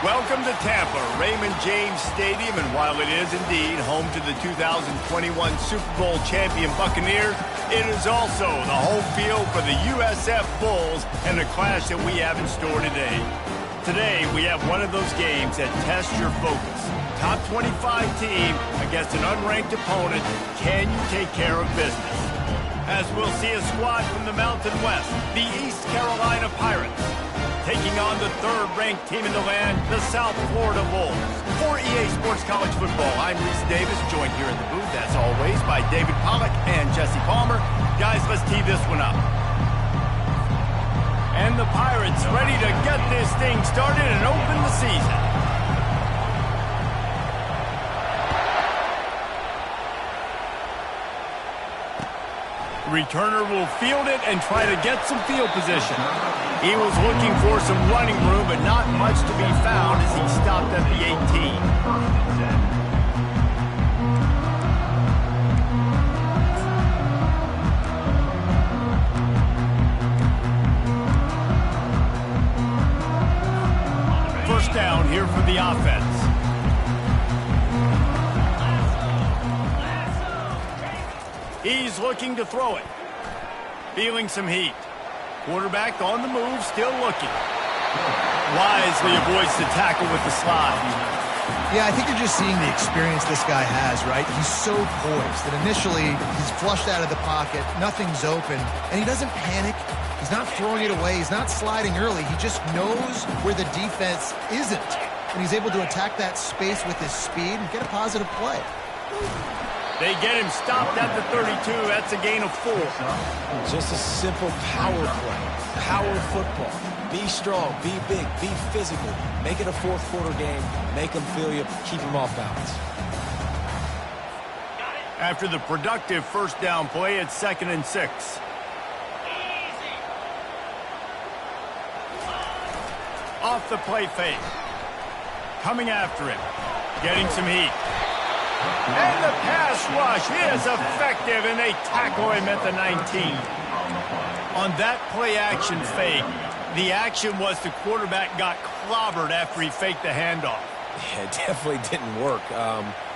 Welcome to Tampa, Raymond James Stadium, and while it is indeed home to the 2021 Super Bowl champion Buccaneers, it is also the home field for the USF Bulls and the clash that we have in store today. Today, we have one of those games that tests your focus. Top 25 team against an unranked opponent. Can you take care of business? As we'll see a squad from the Mountain West, the East Carolina Pirates, taking on the third-ranked team in the land, the South Florida Bulls. For EA Sports College Football, I'm Reese Davis, joined here in the booth, as always, by David Pollack and Jesse Palmer. Guys, let's tee this one up. And the Pirates ready to get this thing started and open the season. Returner will field it and try to get some field position. He was looking for some running room, but not much to be found as he stopped at the 18. First down here for the offense. He's looking to throw it. Feeling some heat. Quarterback on the move, still looking. Wisely avoids the tackle with the slide. Yeah, I think you're just seeing the experience this guy has, right? He's so poised that initially he's flushed out of the pocket, nothing's open, and he doesn't panic. He's not throwing it away. He's not sliding early. He just knows where the defense isn't, and he's able to attack that space with his speed and get a positive play. They get him stopped at the 32. That's a gain of 4. Just a simple power play. Power football. Be strong, be big, be physical. Make it a fourth quarter game. Make them feel you, keep them off balance. After the productive first down play, it's 2nd and 6. Off the play fake. Coming after him. Getting some heat. And the pass rush is effective, and they tackle him at the 19. On that play-action fake, the action was the quarterback got clobbered after he faked the handoff. Yeah, it definitely didn't work.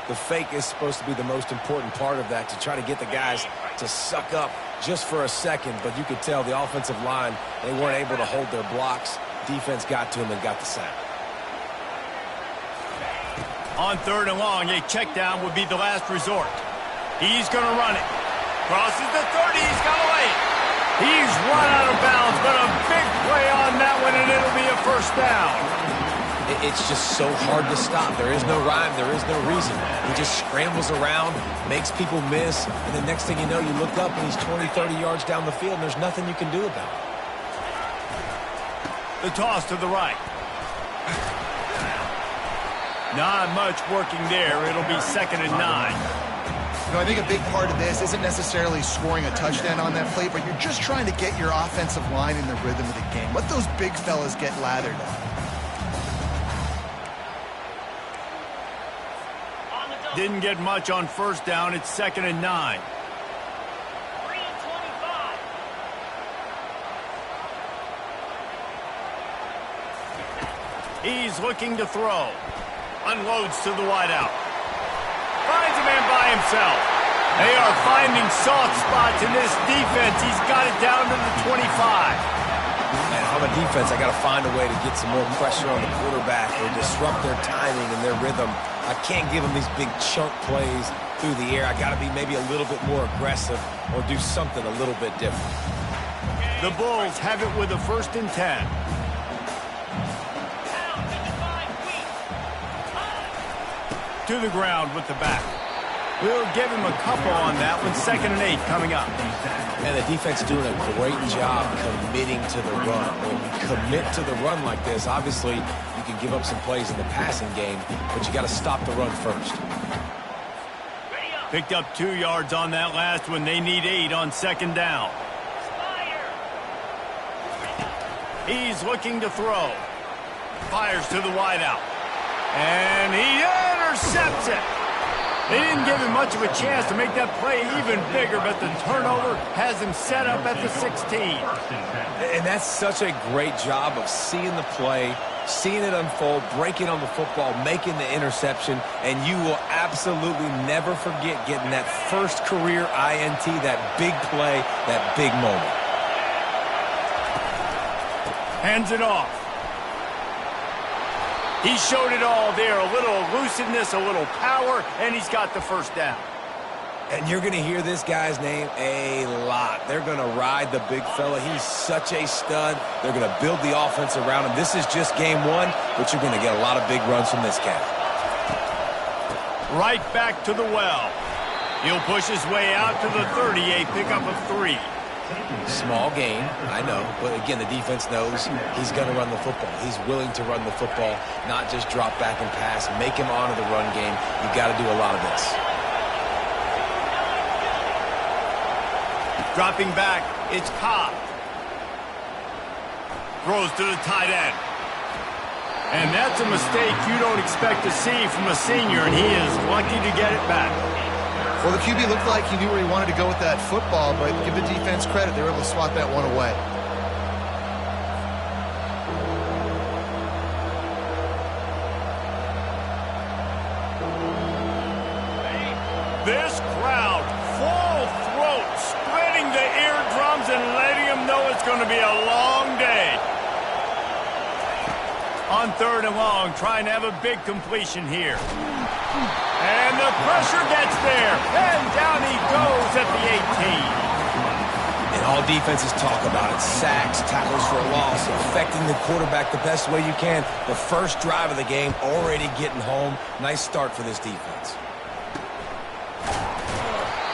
The fake is supposed to be the most important part of that, to try to get the guys to suck up just for a second. But you could tell the offensive line, they weren't able to hold their blocks. Defense got to him and got the sack. On 3rd and long, a check down would be the last resort. He's going to run it. Crosses the 30. He's got away. He's run out of bounds, but a big play on that one, and it'll be a first down. It's just so hard to stop. There is no rhyme. There is no reason. He just scrambles around, makes people miss, and the next thing you know, you look up, and he's 20, 30 yards down the field, and there's nothing you can do about it. The toss to the right. Not much working there. It'll be 2nd and 9. You know, I think a big part of this isn't necessarily scoring a touchdown on that play, but you're just trying to get your offensive line in the rhythm of the game. Let those big fellas get lathered up. Didn't get much on first down. It's 2nd and 9. He's looking to throw. Unloads to the wideout. Finds a man by himself. They are finding soft spots in this defense. He's got it down to the 25. And on the defense, I got to find a way to get some more pressure on the quarterback or disrupt their timing and their rhythm. I can't give them these big chunk plays through the air. I got to be maybe a little bit more aggressive or do something a little bit different. The Bulls have it with a 1st and 10. To the ground with the back. We'll give him a couple on that one. 2nd and 8 coming up. And the defense doing a great job committing to the run. When you commit to the run like this, obviously you can give up some plays in the passing game, but you got to stop the run first. Picked up 2 yards on that last one. They need 8 on 2nd down. He's looking to throw. Fires to the wideout. And he intercepts it. They didn't give him much of a chance to make that play even bigger, but the turnover has him set up at the 16. And that's such a great job of seeing the play, seeing it unfold, breaking on the football, making the interception, and you will absolutely never forget getting that first career INT, that big play, that big moment. Hands it off. He showed it all there. A little elusiveness, a little power, and he's got the first down. And you're going to hear this guy's name a lot. They're going to ride the big fella. He's such a stud. They're going to build the offense around him. This is just game one, but you're going to get a lot of big runs from this cat. Right back to the well. He'll push his way out to the 38, pick up a 3. Small gain, I know, but again, the defense knows he's going to run the football. He's willing to run the football, not just drop back and pass, make him honor the run game. You've got to do a lot of this. Dropping back, it's Cobb. Throws to the tight end. And that's a mistake you don't expect to see from a senior, and he is lucky to get it back. Well, the QB looked like he knew where he wanted to go with that football, but give the defense credit. They were able to swat that one away. This crowd, full throat, splitting the eardrums and letting them know it's going to be a long day. On 3rd and long, trying to have a big completion here. And the pressure gets there, and down he goes at the 18. And all defenses talk about it. Sacks, tackles for a loss, affecting the quarterback the best way you can. The first drive of the game, already getting home. Nice start for this defense.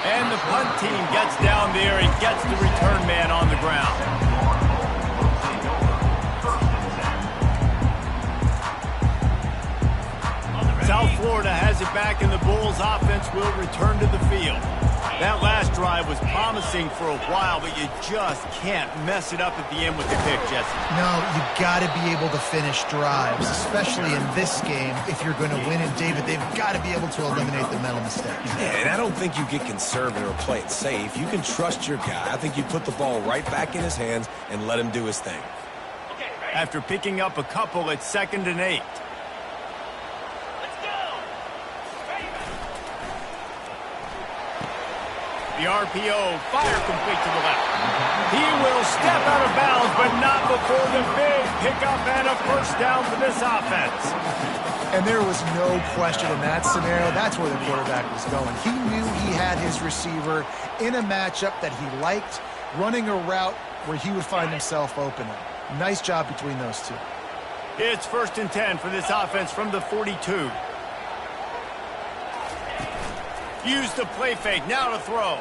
And the punt team gets down there and gets the return man on the ground. South Florida has it back, and the Bulls offense will return to the field. That last drive was promising for a while, but you just can't mess it up at the end with the pick, Jesse. No, you've got to be able to finish drives, especially in this game. If you're going to win, and David, they've got to be able to eliminate the mental mistakes. Yeah, and I don't think you get conservative or play it safe. You can trust your guy. I think you put the ball right back in his hands and let him do his thing. After picking up a couple, it's 2nd and 8. The RPO, fire complete to the left. He will step out of bounds, but not before the big pickup and a first down for this offense. And there was no question in that scenario. That's where the quarterback was going. He knew he had his receiver in a matchup that he liked, running a route where he would find himself open. Nice job between those two. It's 1st and 10 for this offense from the 42. Use the play fake, now to throw.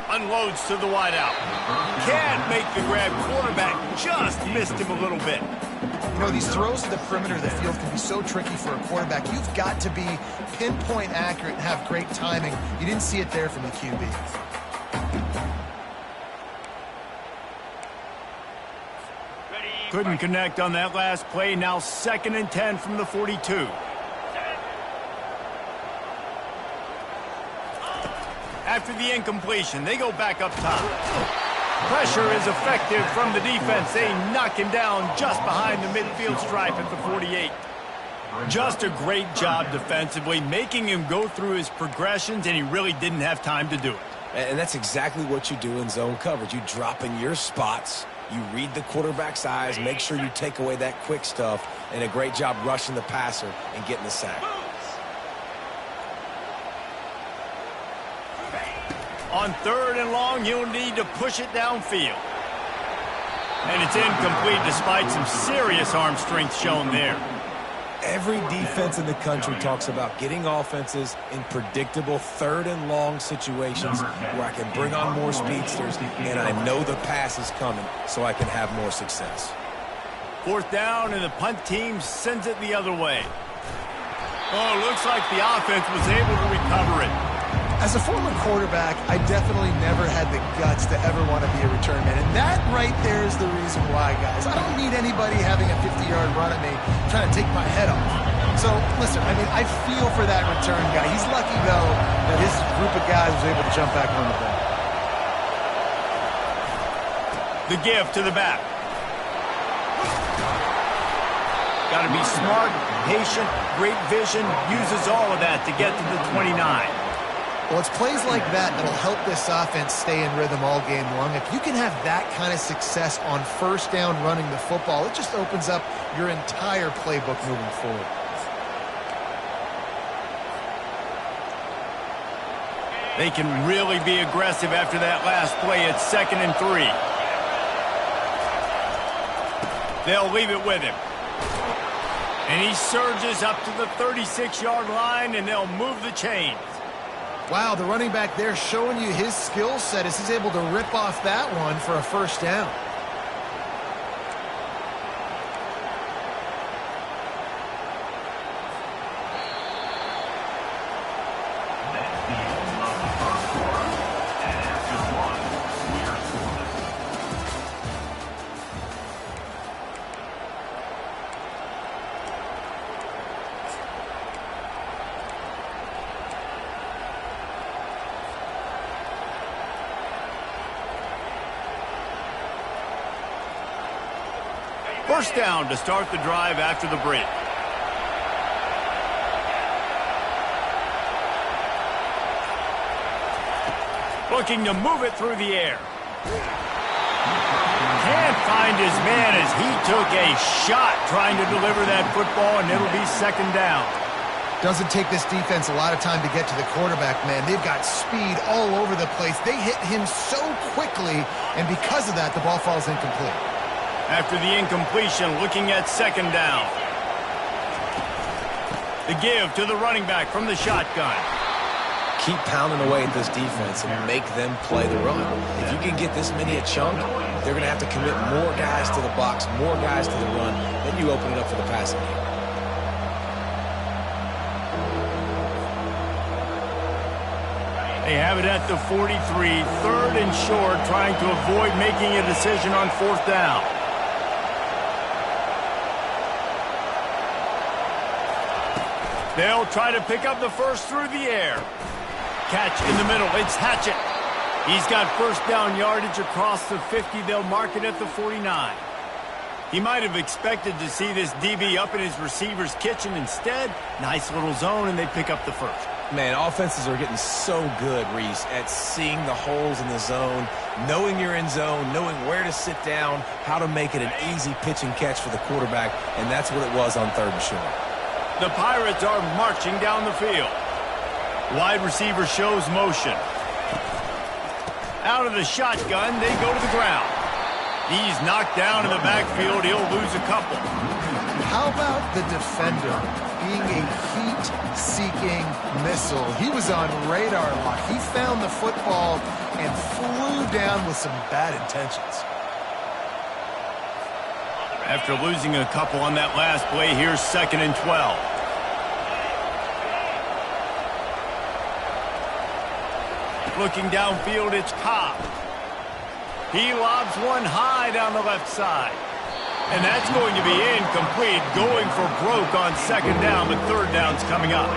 Unloads to the wideout. Can't make the grab. Quarterback just missed him a little bit. You know, these throws to the perimeter of the field can be so tricky for a quarterback. You've got to be pinpoint accurate and have great timing. You didn't see it there from the QB. Couldn't connect on that last play. Now 2nd and 10 from the 42. After the incompletion, they go back up top. Pressure is effective from the defense. They knock him down just behind the midfield stripe at the 48. Just a great job defensively, making him go through his progressions, and he really didn't have time to do it. And that's exactly what you do in zone coverage. You drop in your spots, you read the quarterback's eyes, make sure you take away that quick stuff, and a great job rushing the passer and getting the sack. On 3rd and long, you'll need to push it downfield. And it's incomplete despite some serious arm strength shown there. Every defense in the country talks about getting offenses in predictable 3rd and long situations where I can bring on more speedsters and I know the pass is coming so I can have more success. 4th down, and the punt team sends it the other way. Oh, looks like the offense was able to recover it. As a former quarterback, I definitely never had the guts to ever want to be a return man. And that right there is the reason why, guys. I don't need anybody having a 50-yard run at me trying to take my head off. So, listen, I mean, I feel for that return guy. He's lucky, though, that his group of guys was able to jump back on the ball. The give to the back. Got to be smart, patient, great vision, uses all of that to get to the 29. Well, it's plays like that that'll help this offense stay in rhythm all game long. If you can have that kind of success on first down running the football, it just opens up your entire playbook moving forward. They can really be aggressive after that last play. It's 2nd and 3. They'll leave it with him. And he surges up to the 36-yard line, and they'll move the chains. Wow, the running back there showing you his skill set as he's able to rip off that one for a first down. First down to start the drive after the break. Looking to move it through the air. Can't find his man as he took a shot trying to deliver that football, and it'll be 2nd down. Doesn't take this defense a lot of time to get to the quarterback, man. They've got speed all over the place. They hit him so quickly, and because of that, the ball falls incomplete. After the incompletion, looking at 2nd down. The give to the running back from the shotgun. Keep pounding away at this defense and make them play the run. If you can get this many a chunk, they're going to have to commit more guys to the box, more guys to the run. Then you open it up for the passing game. They have it at the 43, 3rd and short, trying to avoid making a decision on 4th down. They'll try to pick up the first through the air. Catch in the middle. It's Hatchett. He's got first down yardage across the 50. They'll mark it at the 49. He might have expected to see this DB up in his receiver's kitchen. Instead, nice little zone, and they pick up the first. Man, offenses are getting so good, Reese, at seeing the holes in the zone, knowing you're in zone, knowing where to sit down, how to make it an easy pitch and catch for the quarterback, and that's what it was on 3rd and short. The Pirates are marching down the field. Wide receiver shows motion. Out of the shotgun, they go to the ground. He's knocked down in the backfield. He'll lose a couple. How about the defender being a heat-seeking missile? He was on radar lock. He found the football and flew down with some bad intentions. After losing a couple on that last play, here's 2nd and 12. Looking downfield, it's Cobb. He lobs one high down the left side. And that's going to be incomplete, going for broke on 2nd down, but 3rd down's coming up.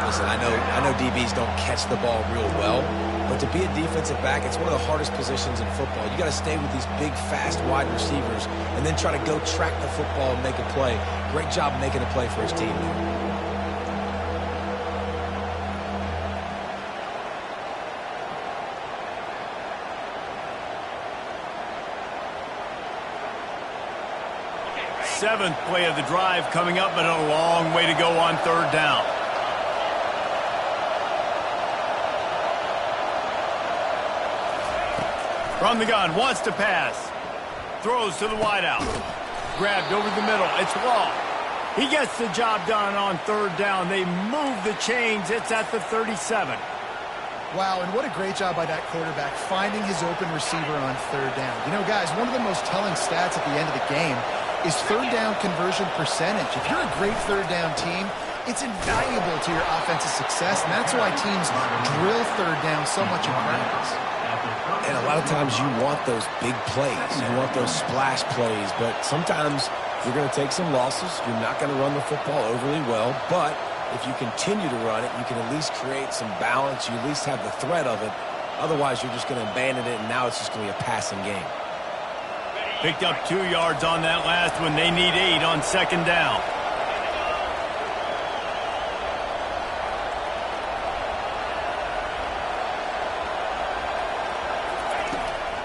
Listen, I know DBs don't catch the ball real well, but to be a defensive back, it's one of the hardest positions in football. You got to stay with these big, fast, wide receivers and then try to go track the football and make a play. Great job making a play for his team there. Seventh play of the drive coming up, but a long way to go on 3rd down. From the gun, wants to pass. Throws to the wideout. Grabbed over the middle. It's Law. He gets the job done on 3rd down. They move the chains. It's at the 37. Wow, and what a great job by that quarterback finding his open receiver on 3rd down. You know, guys, one of the most telling stats at the end of the game is 3rd down conversion percentage. If you're a great 3rd down team, it's invaluable to your offensive success, and that's why teams drill 3rd down so much in practice. And a lot of times you want those big plays. You want those splash plays, but sometimes you're going to take some losses. You're not going to run the football overly well, but if you continue to run it, you can at least create some balance. You at least have the threat of it. Otherwise, you're just going to abandon it, and now it's just going to be a passing game. Picked up 2 yards on that last one. They need 8 on second down.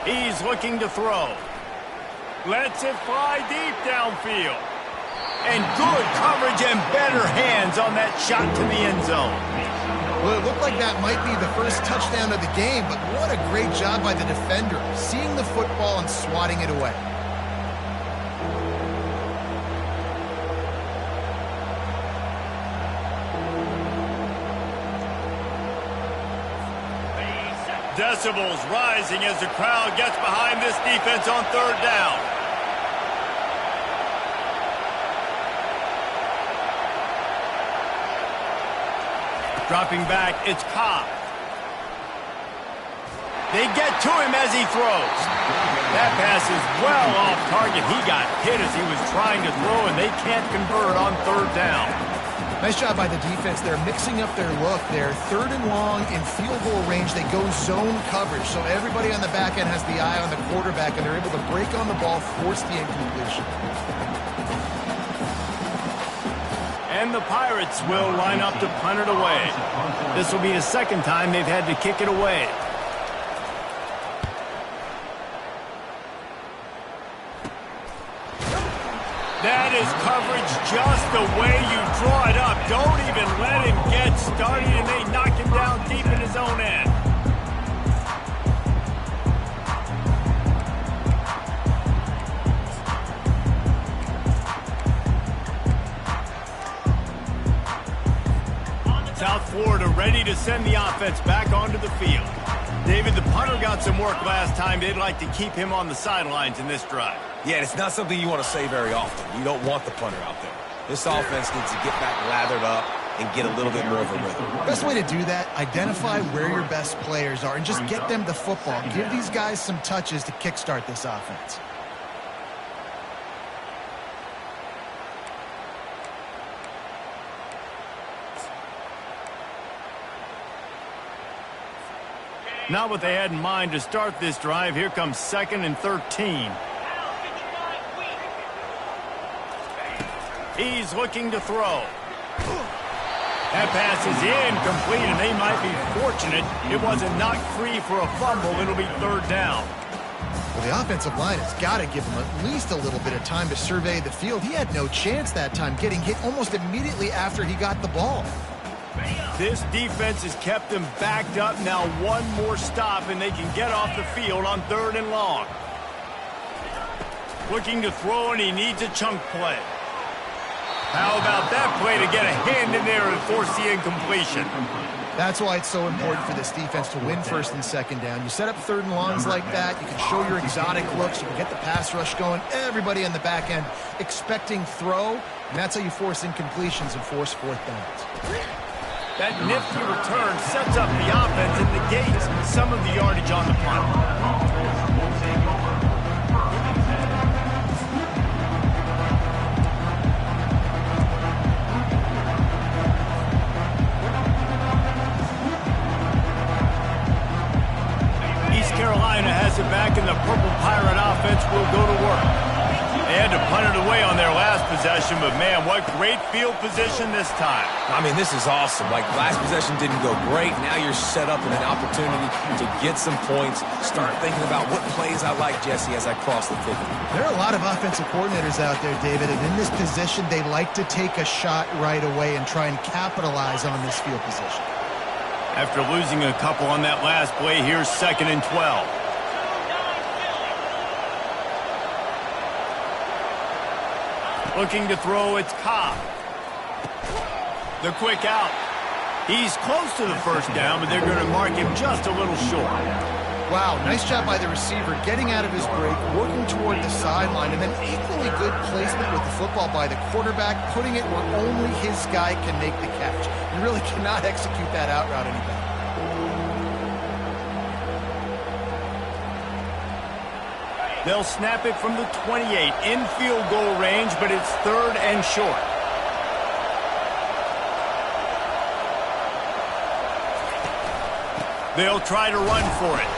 He's looking to throw. Lets it fly deep downfield. And good coverage and better hands on that shot to the end zone. Well, it looked like that might be the first touchdown of the game, but what a great job by the defender, seeing the football and swatting it away. Decibels rising as the crowd gets behind this defense on third down. Dropping back, it's Cobb. They get to him as he throws. That pass is well off target. He got hit as he was trying to throw, and they can't convert on third down. Nice job by the defense. They're mixing up their look. They're third and long in field goal range. They go zone coverage, so everybody on the back end has the eye on the quarterback, and they're able to break on the ball, force the incompletion. And the Pirates will line up to punt it away. This will be the second time they've had to kick it away. That is coverage just the way you draw it up. Don't even let him get started, and they knock him down deep in his own end. South Florida ready to send the offense back onto the field. David, the punter got some work last time. They'd like to keep him on the sidelines in this drive. Yeah, it's not something you want to say very often. You don't want the punter out there. This offense needs to get back lathered up and get a little bit more of a rhythm. Best way to do that, identify where your best players are and just get them the football. Give these guys some touches to kickstart this offense. Not what they had in mind to start this drive. Here comes 2nd and 13. He's looking to throw. That pass is incomplete, and they might be fortunate it wasn't knocked free for a fumble. It'll be third down. Well, the offensive line has got to give him at least a little bit of time to survey the field. He had no chance that time, getting hit almost immediately after he got the ball. This defense has kept them backed up. Now one more stop, and they can get off the field on 3rd and long. Looking to throw, and he needs a chunk play. How about that play to get a hand in there and force the incompletion? That's why it's so important for this defense to win 1st and 2nd down. You set up 3rd and longs like that, you can show your exotic looks, you can get the pass rush going, everybody on the back end expecting throw, and that's how you force incompletions and force 4th downs. That nifty return sets up the offense and negates some of the yardage on the punt. East Carolina has it back, and the Purple Pirate offense will go to work. They had to punt it away on their last possession, but man, what great field position this time. I mean, this is awesome. Like, last possession didn't go great. Now you're set up in an opportunity to get some points. Start thinking about what plays I like, Jesse, as I cross the 50. There are a lot of offensive coordinators out there, David, and in this position, they like to take a shot right away and try and capitalize on this field position. After losing a couple on that last play, here's 2nd and 12. Looking to throw, it's Cobb. The quick out. He's close to the first down, but they're going to mark him just a little short. Wow, nice job by the receiver, getting out of his break, working toward the sideline, and then equally good placement with the football by the quarterback, putting it where only his guy can make the catch. You really cannot execute that out route any better. They'll snap it from the 28 in field goal range, but it's 3rd and short. They'll try to run for it.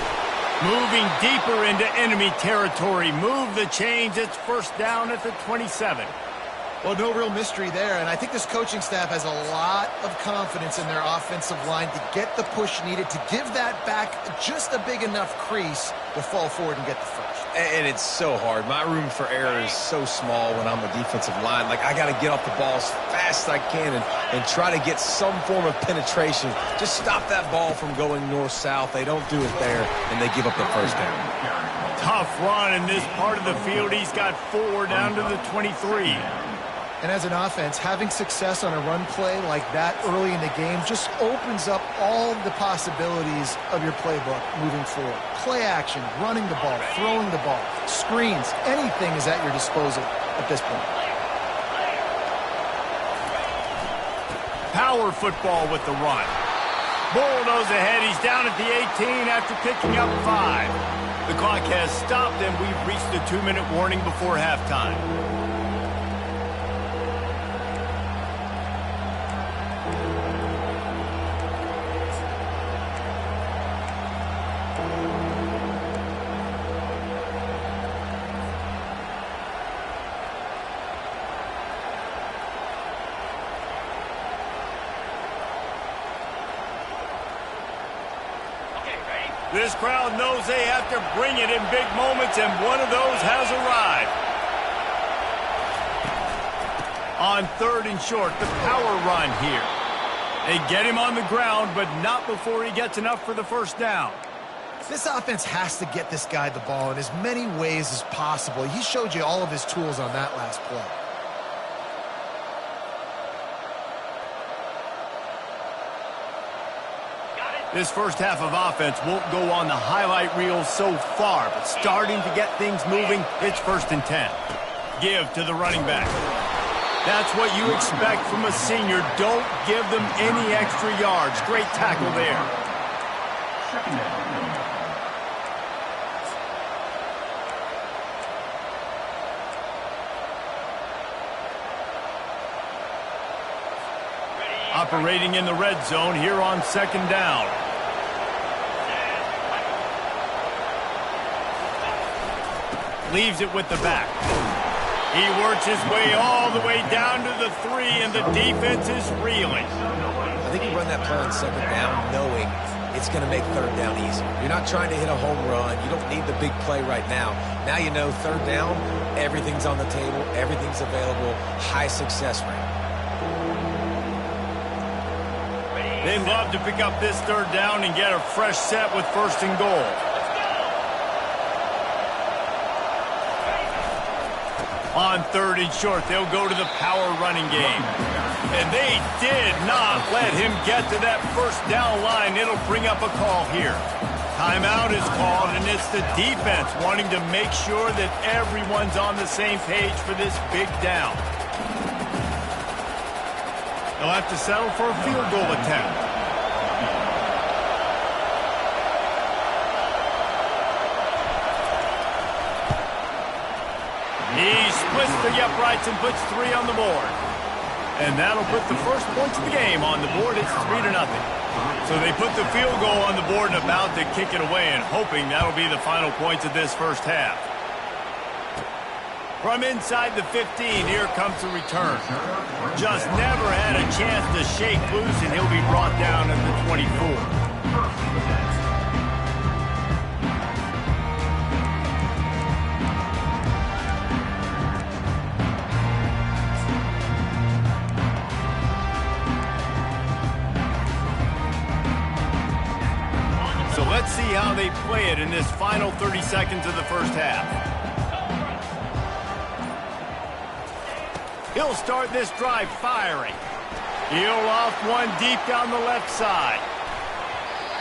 Moving deeper into enemy territory. Move the chains. It's first down at the 27. Well, no real mystery there, and I think this coaching staff has a lot of confidence in their offensive line to get the push needed to give that back just a big enough crease to fall forward and get the first. And it's so hard. My room for error is so small when I'm a defensive line. Like, I got to get off the ball as fast as I can and try to get some form of penetration. Just stop that ball from going north-south. They don't do it there, and they give up the first down. Tough run in this part of the field. He's got 4 down to the 23. And as an offense, having success on a run play like that early in the game just opens up all the possibilities of your playbook moving forward. Play action, running the ball, throwing the ball, screens, anything is at your disposal at this point. Power football with the run. Bulldoze ahead. He's down at the 18 after picking up 5. The clock has stopped, and we've reached the 2-minute warning before halftime. This crowd knows they have to bring it in big moments, and one of those has arrived. On 3rd and short, the power run here. They get him on the ground, but not before he gets enough for the first down. This offense has to get this guy the ball in as many ways as possible. He showed you all of his tools on that last play. This first half of offense won't go on the highlight reel so far, but starting to get things moving, it's 1st and 10. Give to the running back. That's what you expect from a senior. Don't give them any extra yards. Great tackle there. Operating in the red zone here on 2nd down. Leaves it with the back. He works his way all the way down to the 3, and the defense is reeling. I think you run that play on 2nd down knowing it's going to make 3rd down easy. You're not trying to hit a home run. You don't need the big play right now. Now you know 3rd down, everything's on the table, everything's available, high success rate. They'd love to pick up this 3rd down and get a fresh set with 1st and goal. On 3rd and short, they'll go to the power running game. And they did not let him get to that 1st down line. It'll bring up a call here. Timeout is called, and it's the defense wanting to make sure that everyone's on the same page for this big down. They'll have to settle for a field goal attempt. He splits the uprights and puts 3 on the board. And that'll put the first points of the game on the board. It's 3-0. So they put the field goal on the board and about to kick it away, and hoping that'll be the final points of this first half. From inside the 15, here comes the return. Just never had a chance to shake loose, and he'll be brought down at the 24. So let's see how they play it in this final 30 seconds of the first half. He'll start this drive firing. He'll off one deep down the left side.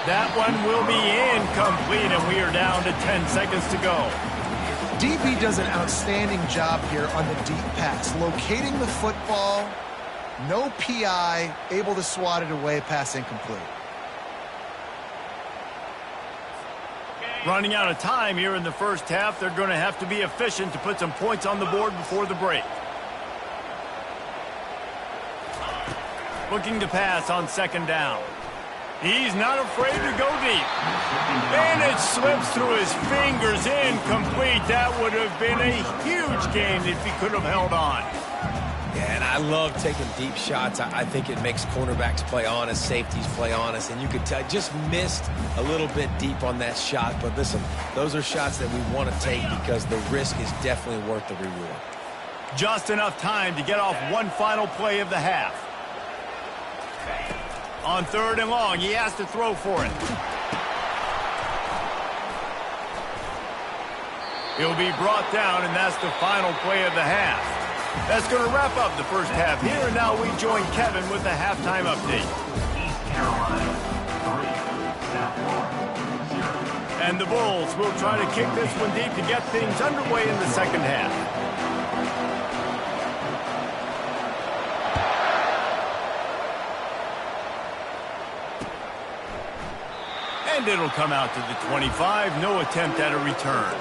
That one will be incomplete, and we are down to 10 seconds to go. DB does an outstanding job here on the deep pass, locating the football, no PI, able to swat it away, pass incomplete. Running out of time here in the first half, they're going to have to be efficient to put some points on the board before the break. Looking to pass on 2nd down. He's not afraid to go deep. And it slips through his fingers, incomplete. That would have been a huge gain if he could have held on. Yeah, and I love taking deep shots. I think it makes cornerbacks play honest, safeties play honest, and you could tell just missed a little bit deep on that shot. But listen, those are shots that we want to take because the risk is definitely worth the reward. Just enough time to get off one final play of the half. On 3rd and long, he has to throw for it. He'll be brought down, and that's the final play of the half. That's going to wrap up the first half here, and now we join Kevin with the halftime update. And the Bulls will try to kick this one deep to get things underway in the second half. And it'll come out to the 25. No attempt at a return.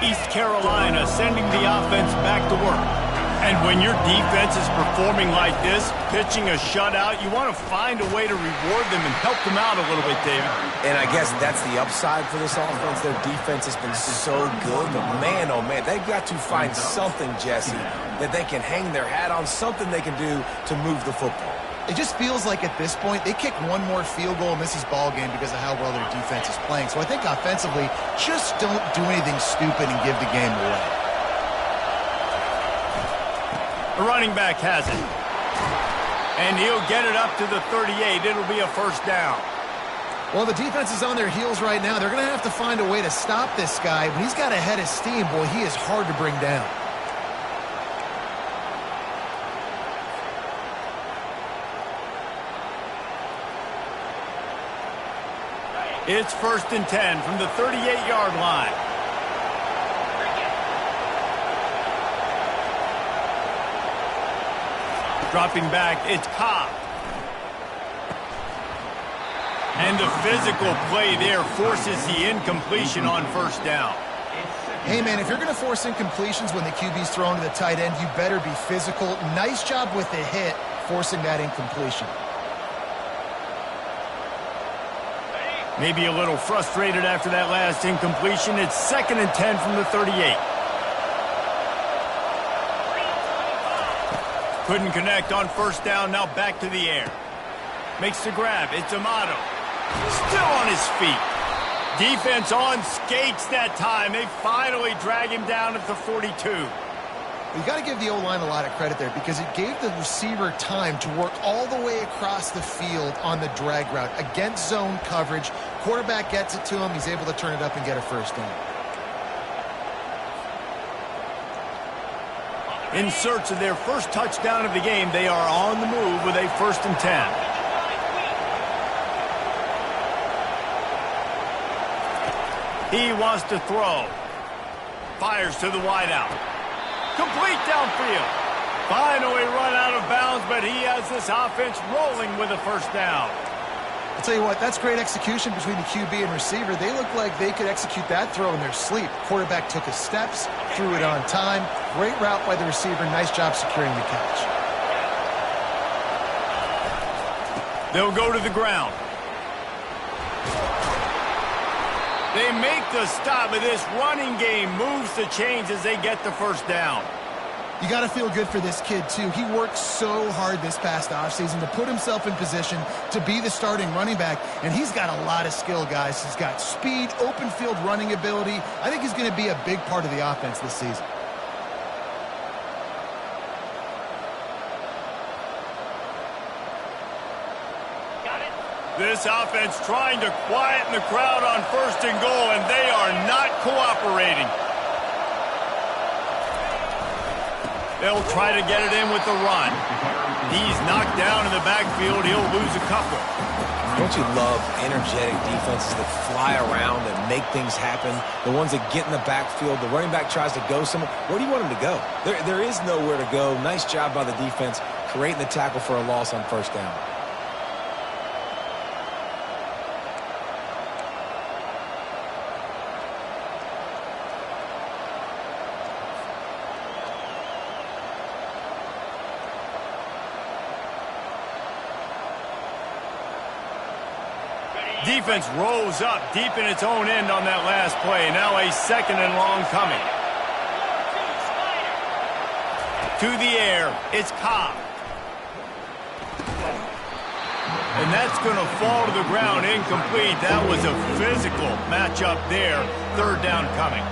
East Carolina sending the offense back to work. And when your defense is performing like this, pitching a shutout, you want to find a way to reward them and help them out a little bit, David. And I guess that's the upside for this offense. Their defense has been so good, but man, oh man, they've got to find something, Jesse, that they can hang their hat on, something they can do to move the football. It just feels like at this point, they kick one more field goal and this is ball game because of how well their defense is playing. So I think offensively, just don't do anything stupid and give the game away. The running back has it. And he'll get it up to the 38. It'll be a first down. Well, the defense is on their heels right now. They're going to have to find a way to stop this guy. When he's got a head of steam, boy, he is hard to bring down. It's 1st and 10 from the 38-yard line. Dropping back, it's Cobb. And the physical play there forces the incompletion on 1st down. Hey, man, if you're going to force incompletions when the QB's thrown to the tight end, you better be physical. Nice job with the hit, forcing that incompletion. Maybe a little frustrated after that last incompletion. It's 2nd and 10 from the 38. Couldn't connect on 1st down, now back to the air. Makes the grab, it's Amato. Still on his feet. Defense on skates that time. They finally drag him down at the 42. You got to give the O-line a lot of credit there because it gave the receiver time to work all the way across the field on the drag route. Against zone coverage, quarterback gets it to him, he's able to turn it up and get a 1st down. In search of their first touchdown of the game, they are on the move with a 1st and 10. He wants to throw. Fires to the wideout. Complete downfield. Finally run out of bounds, but he has this offense rolling with a 1st down. I'll tell you what, that's great execution between the QB and receiver. They look like they could execute that throw in their sleep. Quarterback took his steps, threw it on time. Great route by the receiver. Nice job securing the catch. They'll go to the ground. They make the stop, but this running game moves the chains as they get the 1st down. You got to feel good for this kid, too. He worked so hard this past offseason to put himself in position to be the starting running back, and he's got a lot of skill, guys. He's got speed, open field running ability. I think he's going to be a big part of the offense this season. This offense trying to quieten the crowd on 1st and goal, and they are not cooperating. They'll try to get it in with the run. He's knocked down in the backfield. He'll lose a couple. Don't you love energetic defenses that fly around and make things happen? The ones that get in the backfield, the running back tries to go somewhere. Where do you want him to go? There is nowhere to go. Nice job by the defense creating the tackle for a loss on 1st down. Defense rolls up deep in its own end on that last play. Now a 2nd and long coming. To the air, it's Cobb. And that's going to fall to the ground incomplete. That was a physical matchup there. 3rd down coming.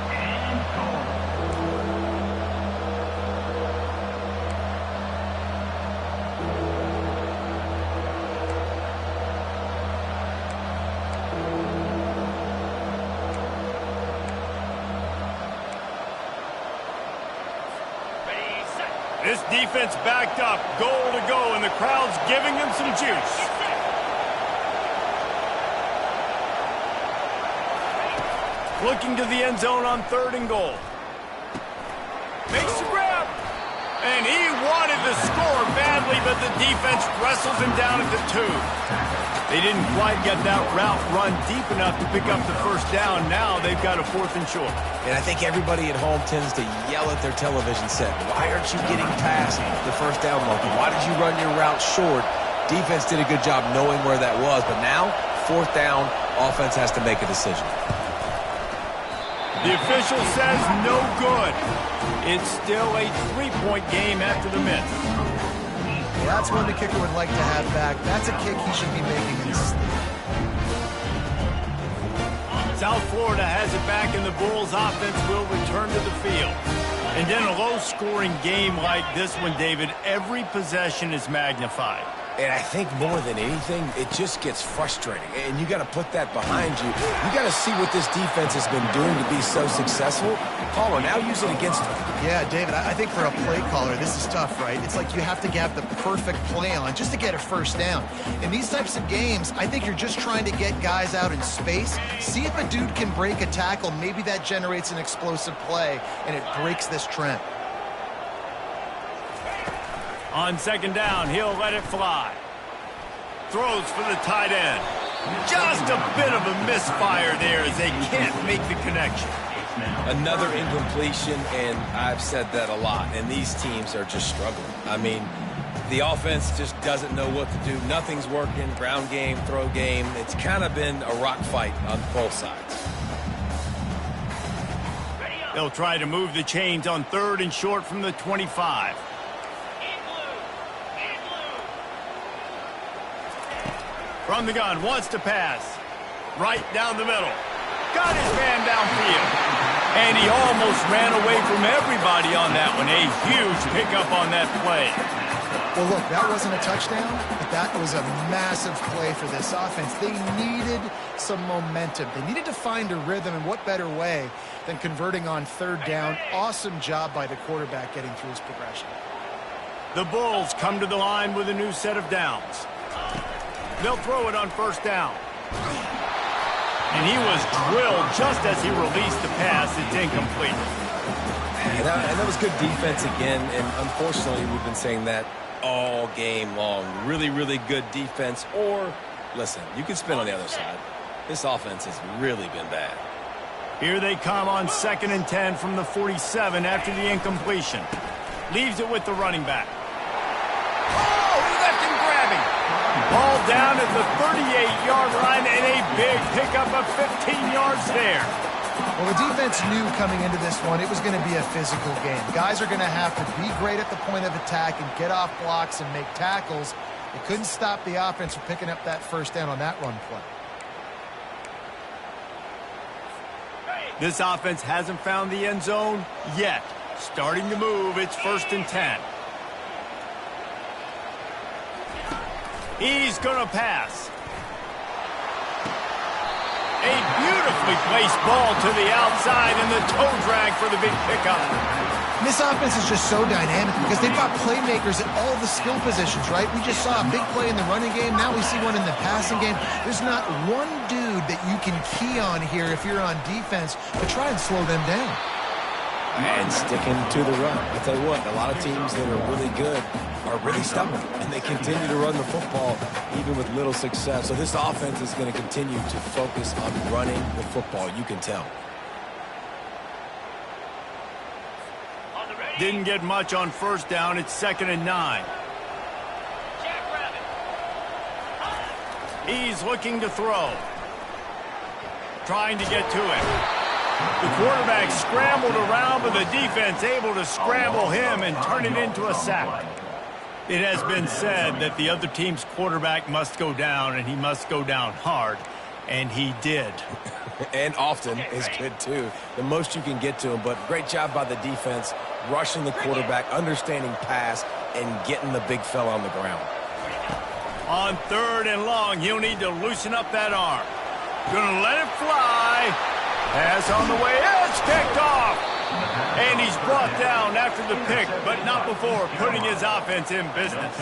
This defense backed up, goal to go, and the crowd's giving them some juice. Looking to the end zone on 3rd and goal. Makes the grab. And he wanted to score badly, but the defense wrestles him down at the 2. They didn't quite get that route run deep enough to pick up the 1st down. Now they've got a 4th and short. And I think everybody at home tends to yell at their television set. Why aren't you getting past the 1st down monkey? Why did you run your route short? Defense did a good job knowing where that was. But now, 4th down, offense has to make a decision. The official says no good. It's still a 3-point game after the miss. That's one the kicker would like to have back. That's a kick he should be making in his sleep. South Florida has it back, and the Bulls offense will return to the field. And in a low-scoring game like this one, David, every possession is magnified. And I think more than anything, it just gets frustrating. And you got to put that behind you. You got to see what this defense has been doing to be so successful. Caller, now use it against them. Yeah, David, I think for a play caller, this is tough, right? It's like you have to have the perfect play on just to get a 1st down. In these types of games, I think you're just trying to get guys out in space, see if a dude can break a tackle. Maybe that generates an explosive play, and it breaks this trend. On 2nd down, he'll let it fly. Throws for the tight end. Just a bit of a misfire there as they can't make the connection. Another incompletion, and I've said that a lot, and these teams are just struggling. I mean, the offense just doesn't know what to do. Nothing's working. Ground game, throw game. It's kind of been a rock fight on both sides. They'll try to move the chains on 3rd and short from the 25. From the gun, wants to pass. Right down the middle. Got his man downfield. And he almost ran away from everybody on that one. A huge pickup on that play. Well, look, that wasn't a touchdown, but that was a massive play for this offense. They needed some momentum. They needed to find a rhythm, and what better way than converting on 3rd down. Awesome job by the quarterback getting through his progression. The Bulls come to the line with a new set of downs. They'll throw it on 1st down. And he was drilled just as he released the pass. It's incomplete. And that was good defense again, and unfortunately we've been saying that all game long. Really, really good defense. Or, listen, you can spin on the other side. This offense has really been bad. Here they come on 2nd and 10 from the 47 after the incompletion. Leaves it with the running back. Oh, he left him grabbing. Ball down at the 38-yard line, and a big pickup of 15 yards there. Well, the defense knew coming into this one it was going to be a physical game. Guys are going to have to be great at the point of attack and get off blocks and make tackles. They couldn't stop the offense from picking up that 1st down on that run play. This offense hasn't found the end zone yet. Starting to move, it's 1st and 10. He's going to pass. A beautifully placed ball to the outside, and the toe drag for the big pickup. This offense is just so dynamic because they've got playmakers at all the skill positions, right? We just saw a big play in the running game. Now we see one in the passing game. There's not one dude that you can key on here if you're on defense to try and slow them down. And sticking to the run. I tell you what, a lot of teams that are really good are really stubborn, and they continue to run the football even with little success. So this offense is going to continue to focus on running the football. You can tell. Didn't get much on 1st down. It's 2nd and 9. He's looking to throw. trying to get to it. The quarterback scrambled around, but the defense able to scramble him and turn it into a sack. It has been said that the other team's quarterback must go down, and he must go down hard, and he did. And often is good, too. The most you can get to him, but great job by the defense, rushing the quarterback, understanding pass, and getting the big fella on the ground. On 3rd and long, he'll need to loosen up that arm. Gonna let it fly. Pass on the way. It's picked off. And he's brought down after the pick, but not before putting his offense in business.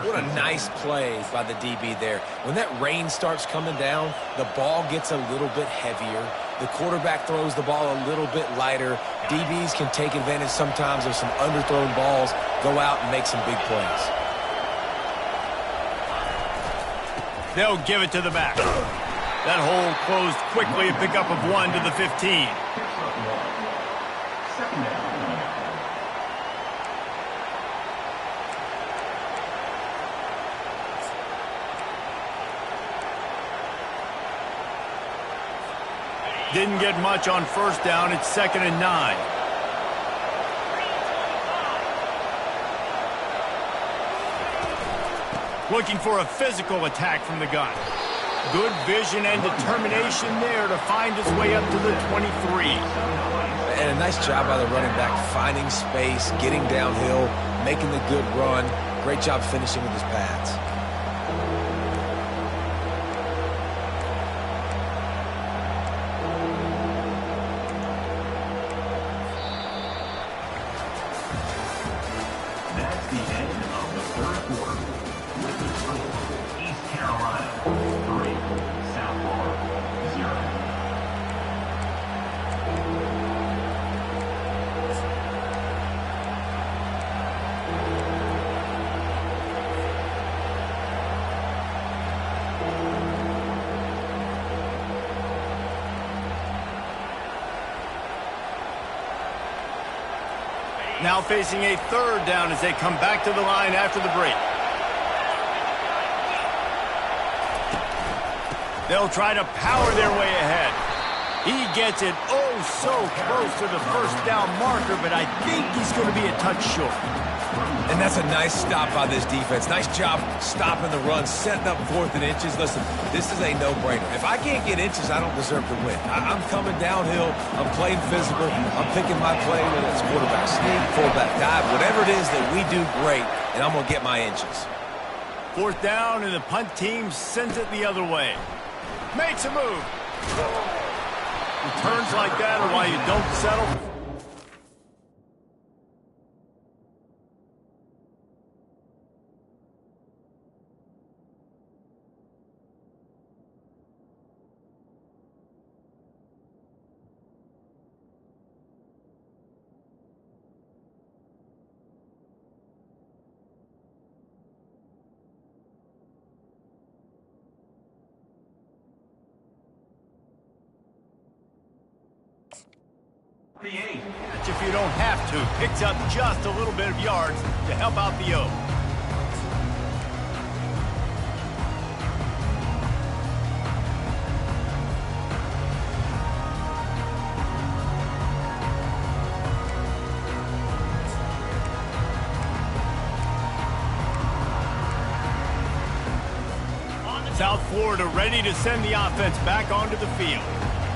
What a nice play by the DB there. When that rain starts coming down, the ball gets a little bit heavier. The quarterback throws the ball a little bit lighter. DBs can take advantage sometimes of some underthrown balls, go out and make some big plays. They'll give it to the back. That hole closed quickly, a pickup of 1 to the 15. Didn't get much on 1st down. It's 2nd and 9. Looking for a physical attack from the gun. Good vision and determination there to find his way up to the 23. And a nice job by the running back, finding space, getting downhill, making the good run. Great job finishing with his pads. That's the end of the 3rd quarter. With the score, East Carolina 3, South Florida 0. Now facing a 3rd down as they come back to the line after the break. They'll try to power their way ahead. He gets it so close to the 1st down marker, but I think he's going to be a touch short. And that's a nice stop by this defense. Nice job stopping the run, setting up 4th and inches. Listen, this is a no-brainer. If I can't get inches, I don't deserve to win. I'm coming downhill. I'm playing physical. I'm picking my play, whether it's quarterback sneak, fullback dive, whatever it is that we do great, and I'm going to get my inches. 4th down, and the punt team sends it the other way. Makes a move. Returns like that are why you don't settle. That's if you don't have to. Picks up just a little bit of yards to help out the O. South Florida ready to send the offense back onto the field.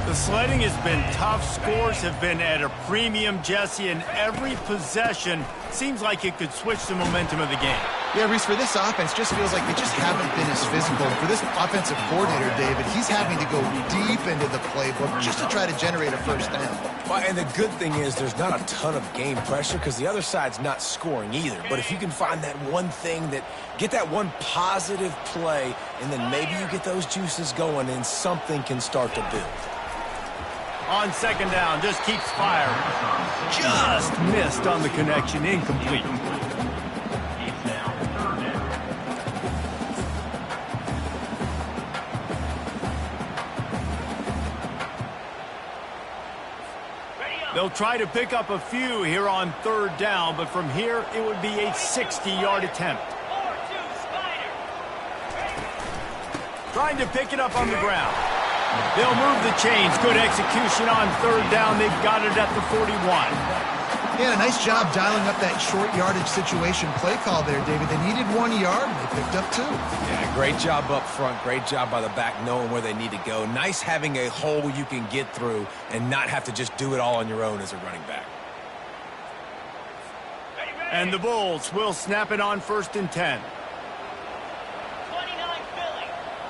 The sledding has been tough. Scores have been at a premium, Jesse, and every possession seems like it could switch the momentum of the game. Yeah, Reese, for this offense, just feels like they just haven't been as physical. For this offensive coordinator, David, he's having to go deep into the playbook just to try to generate a 1st down. Well, and the good thing is there's not a ton of game pressure because the other side's not scoring either. But if you can find that one thing that get that one positive play, and then maybe you get those juices going and something can start to build. On 2nd down, just keeps firing. Just missed on the connection, incomplete. They'll try to pick up a few here on 3rd down, but from here it would be a 60-yard attempt. Trying to pick it up on the ground. They'll move the chains. Good execution on third down. They've got it at the 41. Yeah, a nice job dialing up that short yardage situation play call there, David. They needed 1 yard, and they picked up 2. Yeah, great job up front. Great job by the back knowing where they need to go. Nice having a hole you can get through and not have to just do it all on your own as a running back. And the Bulls will snap it on 1st and 10. 29 Philly.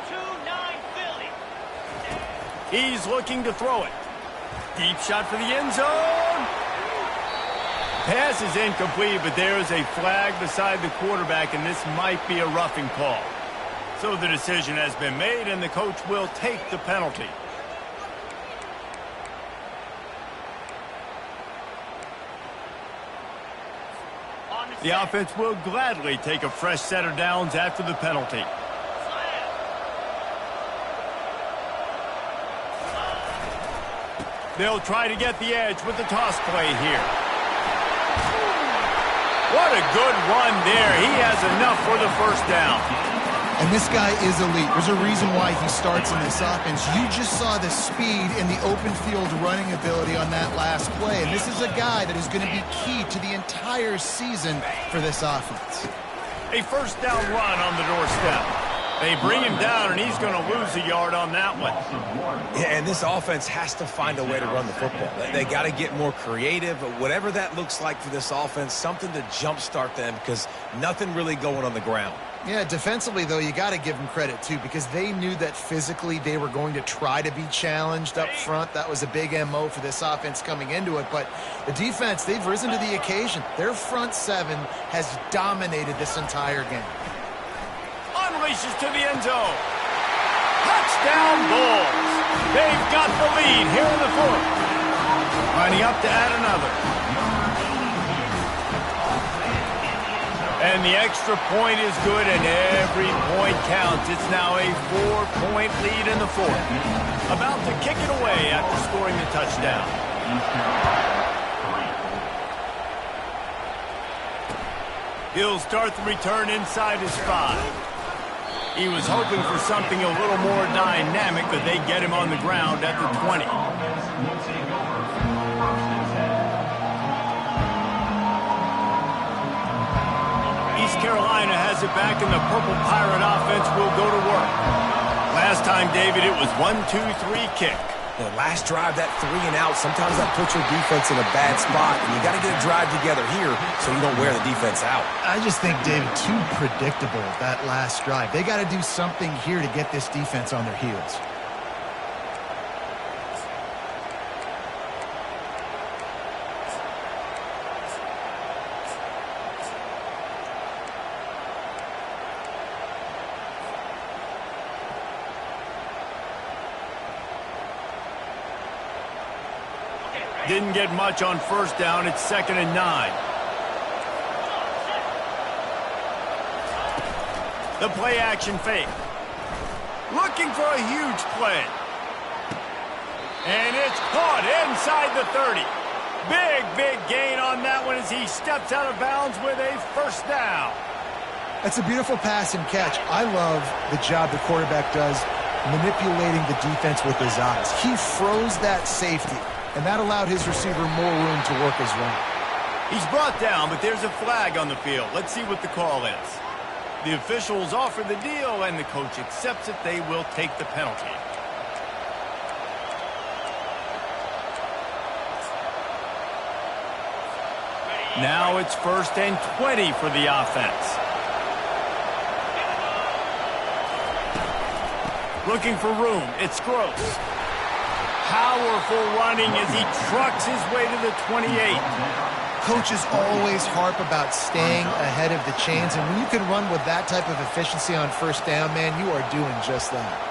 2-9 Philly. He's looking to throw it. Deep shot for the end zone. Pass is incomplete, but there is a flag beside the quarterback, and this might be a roughing call. So the decision has been made, and the coach will take the penalty. The offense will gladly take a fresh set of downs after the penalty. They'll try to get the edge with the toss play here. What a good run there. He has enough for the first down. And this guy is elite. There's a reason why he starts in this offense. You just saw the speed and the open field running ability on that last play. And this is a guy that is going to be key to the entire season for this offense. A first down run on the doorstep. They bring him down, and he's going to lose a yard on that one. Yeah, and this offense has to find a way to run the football. They got to get more creative, but whatever that looks like for this offense, something to jumpstart them because nothing really going on the ground. Yeah, defensively, though, you got to give them credit, too, because they knew that physically they were going to try to be challenged up front. That was a big MO for this offense coming into it. But the defense, they've risen to the occasion. Their front seven has dominated this entire game. Unleashes to the end zone. Touchdown Bulls. They've got the lead here in the fourth. Lining up to add another. And the extra point is good, and every point counts. It's now a 4-point lead in the fourth. About to kick it away after scoring the touchdown. He'll start the return inside his 5. He was hoping for something a little more dynamic, but they get him on the ground at the 20. East Carolina has it back, and the Purple Pirate offense will go to work. Last time, David, it was 1-2-3 kick. The last drive, that 3 and out, sometimes that puts your defense in a bad spot, and you got to get a drive together here so you don't wear the defense out. I just think, David, too predictable, that last drive. They got to do something here to get this defense on their heels. Didn't get much on first down. It's 2nd and 9. The play action fake. Looking for a huge play. And it's caught inside the 30. Big gain on that one as he steps out of bounds with a first down. That's a beautiful pass and catch. I love the job the quarterback does manipulating the defense with his eyes. He froze that safety, and that allowed his receiver more room to work his route. He's brought down, but there's a flag on the field. Let's see what the call is. The officials offer the deal, and the coach accepts it. They will take the penalty. Now it's 1st and 20 for the offense. Looking for room. It's Gross. Powerful running as he trucks his way to the 28. Coaches always harp about staying ahead of the chains, and when you can run with that type of efficiency on first down, man, you are doing just that.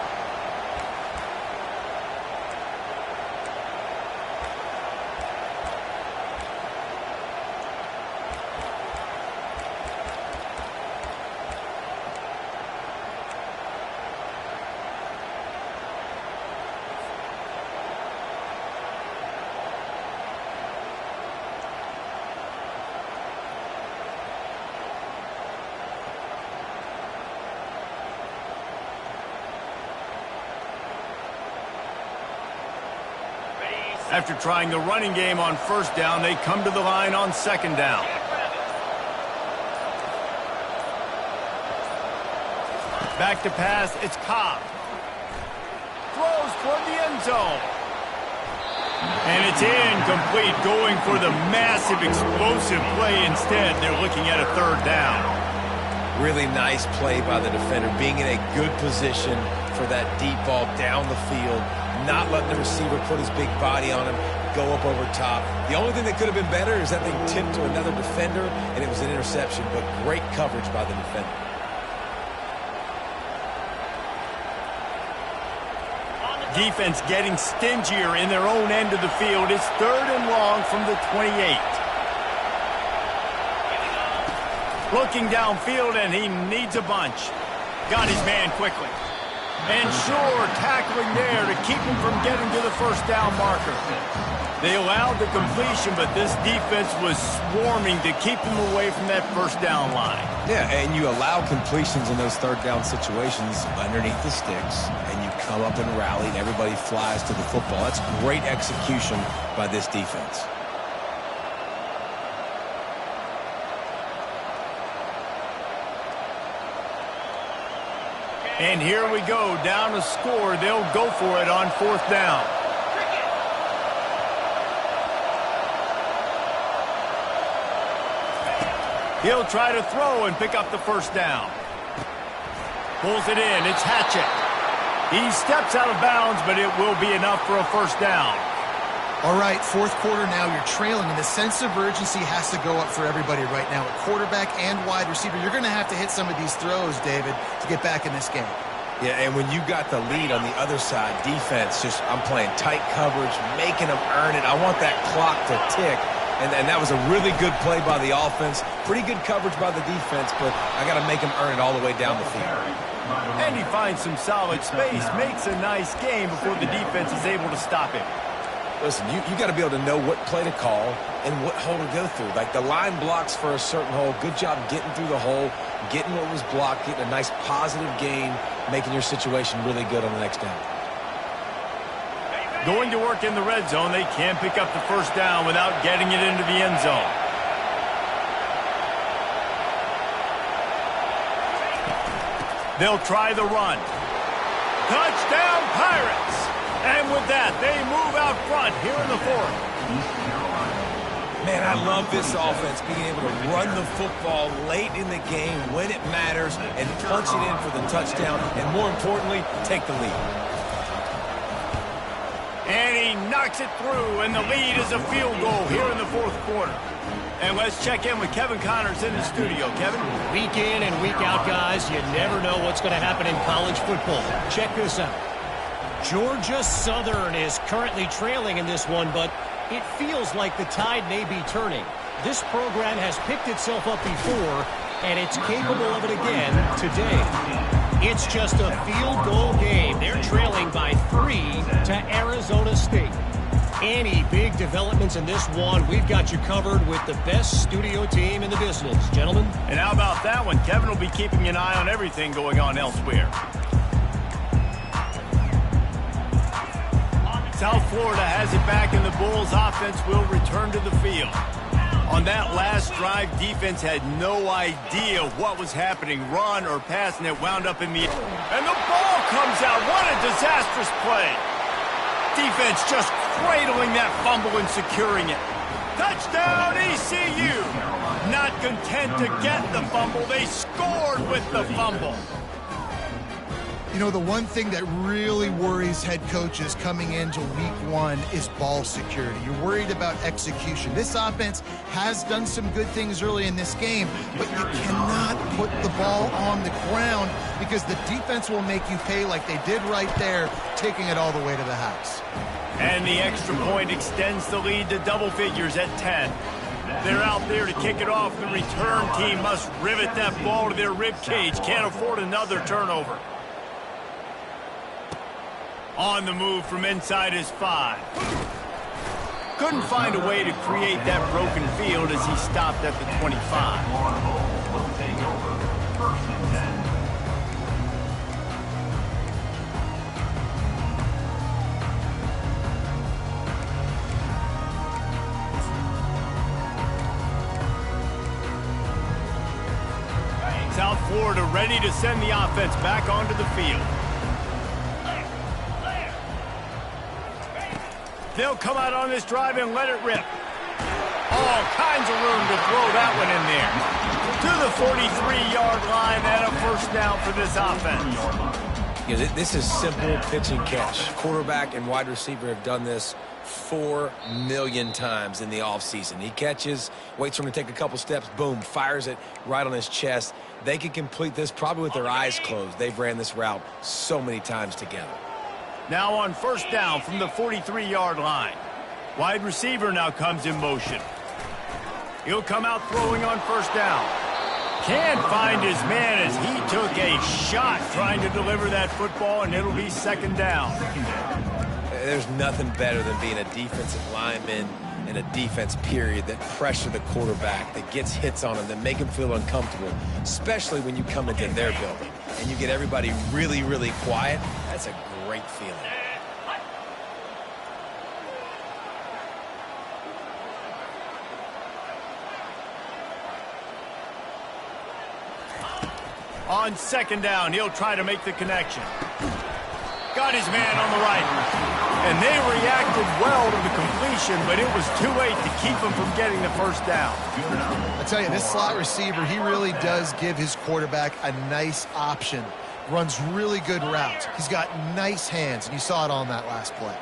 After trying the running game on first down, they come to the line on second down. Back to pass, it's Cobb. Throws toward the end zone. And it's incomplete, going for the massive explosive play instead. They're looking at a third down. Really nice play by the defender, being in a good position for that deep ball down the field, not letting the receiver put his big body on him, go up over top. The only thing that could have been better is that they tipped to another defender, and it was an interception, but great coverage by the defender. Defense getting stingier in their own end of the field. It's third and long from the 28. Looking downfield, and he needs a bunch. Got his man quickly. And sure, tackling there to keep him from getting to the first down marker. They allowed the completion, but this defense was swarming to keep him away from that first down line. Yeah, and you allow completions in those third down situations underneath the sticks, and you come up and rally, and everybody flies to the football. That's great execution by this defense. And here we go, down to score. They'll go for it on fourth down. He'll try to throw and pick up the first down. Pulls it in. It's Hatchett. He steps out of bounds, but it will be enough for a first down. All right, fourth quarter now, you're trailing, and the sense of urgency has to go up for everybody right now. At quarterback and wide receiver, you're going to have to hit some of these throws, David, to get back in this game. Yeah, and when you got the lead on the other side, defense, I'm playing tight coverage, making them earn it. I want that clock to tick, and that was a really good play by the offense. Pretty good coverage by the defense, but I got to make them earn it all the way down the field. And he finds some solid space, makes a nice game before the defense is able to stop him. Listen, you got to be able to know what play to call and what hole to go through. Like the line blocks for a certain hole. Good job getting through the hole, getting what was blocked, getting a nice positive gain, making your situation really good on the next down. Going to work in the red zone, they can't pick up the first down without getting it into the end zone. They'll try the run. Touchdown, Pirates! And with that, they move out front here in the fourth. Man, I love this offense, being able to run the football late in the game when it matters and punch it in for the touchdown, and more importantly, take the lead. And he knocks it through, and the lead is a field goal here in the fourth quarter. And let's check in with Kevin Connors in the studio. Kevin? Week in and week out, guys, you never know what's going to happen in college football. Check this out. Georgia Southern is currently trailing in this one, but it feels like the tide may be turning. This program has picked itself up before, and it's capable of it again today. It's just a field goal game. They're trailing by 3 to Arizona State. Any big developments in this one, we've got you covered with the best studio team in the business, gentlemen. And how about that one? Kevin will be keeping an eye on everything going on elsewhere. South Florida has it back, and the Bulls offense will return to the field. On that last drive, defense had no idea what was happening, run or pass, and it wound up in the air. And the ball comes out. What a disastrous play. Defense just cradling that fumble and securing it. Touchdown, ECU. Not content to get the fumble, they scored with the fumble. You know, the one thing that really worries head coaches coming into week one is ball security. You're worried about execution. This offense has done some good things early in this game, but you cannot put the ball on the ground because the defense will make you pay like they did right there, taking it all the way to the house. And the extra point extends the lead to double figures at 10. They're out there to kick it off. The return team must rivet that ball to their rib cage. Can't afford another turnover. On the move from inside his 5. Couldn't find a way to create that broken field as he stopped at the 25. Will take over. First and 10. South Florida ready to send the offense back onto the field. They'll come out on this drive and let it rip. All kinds of room to throw that one in there. To the 43-yard line and a first down for this offense. Yeah, this is simple pitch and catch. Quarterback and wide receiver have done this 4 million times in the offseason. He catches, waits for him to take a couple steps, boom, fires it right on his chest. They can complete this probably with their eyes closed. They've ran this route so many times together. Now on first down from the 43-yard line. Wide receiver now comes in motion. He'll come out throwing on first down. Can't find his man as he took a shot trying to deliver that football, and it'll be second down. There's nothing better than being a defensive lineman in a defense period that pressure the quarterback, that gets hits on him, that make him feel uncomfortable, especially when you come into their building and you get everybody really, really quiet. That's a great feeling. On second down, he'll try to make the connection. Got his man on the right. And they reacted well to the completion, but it was too late to keep him from getting the first down. I tell you, this slot receiver, he really does give his quarterback a nice option. Runs really good routes. He's got nice hands, and you saw it on that last play.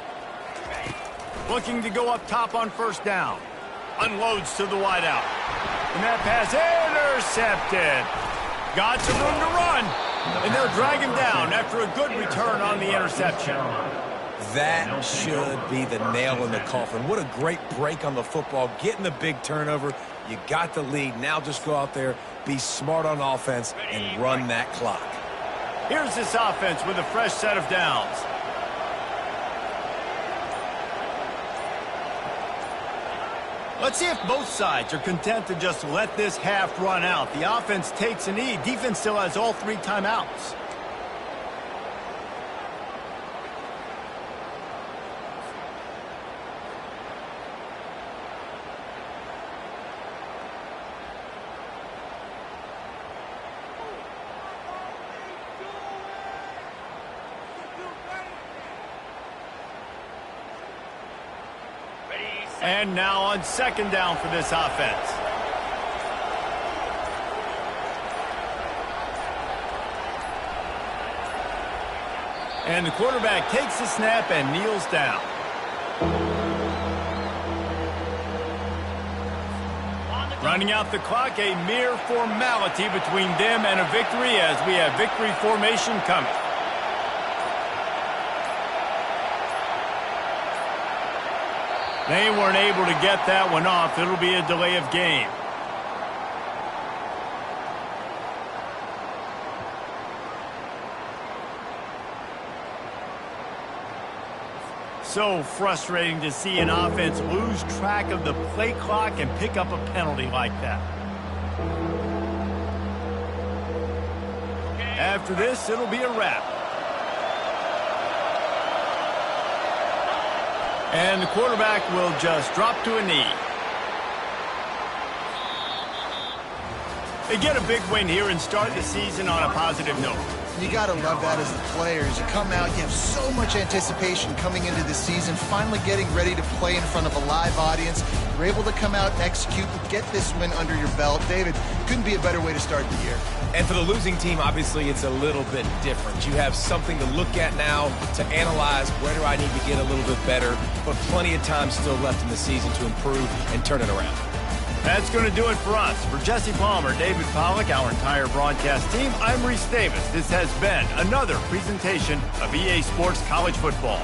Looking to go up top on first down. Unloads to the wideout. And that pass intercepted. Got some room to run. And they'll drag him down after a good return on the interception. That should be the nail in the coffin. What a great break on the football. Getting the big turnover. You got the lead. Now just go out there, be smart on offense, and run that clock. Here's this offense with a fresh set of downs. Let's see if both sides are content to just let this half run out. The offense takes a knee. Defense still has all 3 timeouts. And now on second down for this offense. And the quarterback takes the snap and kneels down. Running out the clock, a mere formality between them and a victory as we have victory formation coming. They weren't able to get that one off. It'll be a delay of game. So frustrating to see an offense lose track of the play clock and pick up a penalty like that. After this, it'll be a wrap. And the quarterback will just drop to a knee. They get a big win here and start the season on a positive note. You got to love that as the players. You come out, you have so much anticipation coming into the season, finally getting ready to play in front of a live audience. You're able to come out and execute and get this win under your belt. David, couldn't be a better way to start the year. And for the losing team, obviously, it's a little bit different. You have something to look at now, to analyze where do I need to get a little bit better, but plenty of time still left in the season to improve and turn it around. That's going to do it for us. For Jesse Palmer, David Pollack, our entire broadcast team, I'm Reese Davis. This has been another presentation of EA Sports College Football.